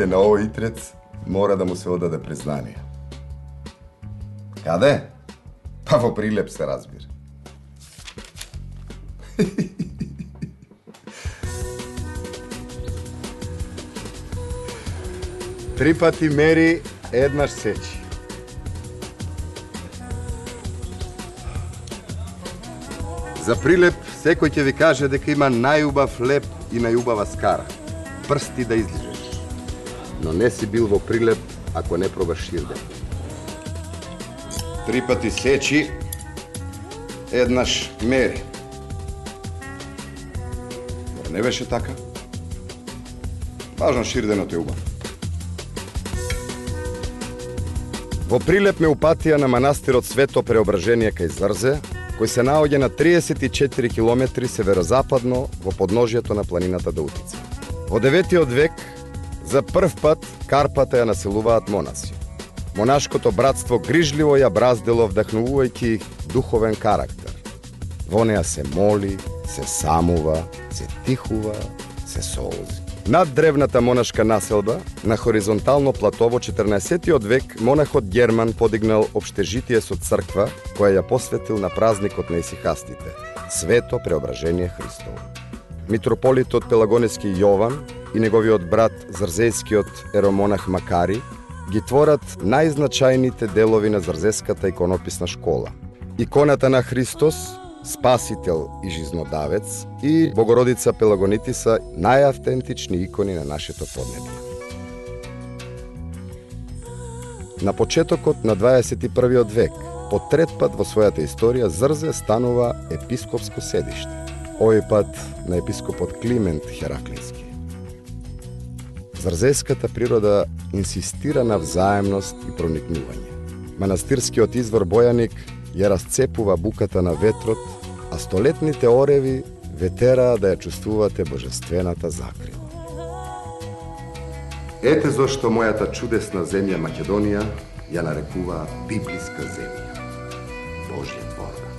дојде на овој итрец, мора да му се одаде признание. Каде? Па во Прилеп се разбира. Три пати мери, еднаш сечи. За Прилеп секој ќе ви каже дека има најубав леп и најубава скара. Прсти да излижеш. Но не си бил во Прилеп ако не пробаш ширден. Три пати сечи, еднаш мери. Зар не беше така? Важно ширденот е убав. Во Прилеп ме упатија на манастирот Свето Преображение кај Зрзе, кој се наоѓа на 34 километри северозападно во подножјето на планината Даутица. Во 9 век за прв пат Карпата ја населуваат монаси. Монашкото братство грижливо ја браздело, вдахнувувајќи духовен карактер. Во неа се моли, се самува, се тихува, се солзи. Над древната монашка населба, на хоризонтално плато во 14 век, монахот Герман подигнал обштежитие со црква, која ја посветил на празникот на исихастите, Свето Преображение Христово. Митрополитот Пелагонески Јован и неговиот брат зрзејскиот еромонах Макари ги творат најзначајните делови на зрзеската иконописна школа. Иконата на Христос, Спасител и Жизнодавец и Богородица Пелагонитиса најавтентични икони на нашето поднебје. На почетокот на 21 век, по трет пат во својата историја Зрзе станува епископско седиште. Овој пат на епископот Климент Хераклински. Зрзеската природа инсистира на взаемност и проникнување. Манастирскиот извор Бојаник ја расцепува буката на ветрот, а столетните ореви ве тераа да ја чувствувате божествената закрила. Ете зошто мојата чудесна земја Македонија ја нарекуваат библиска земја, Божја творба.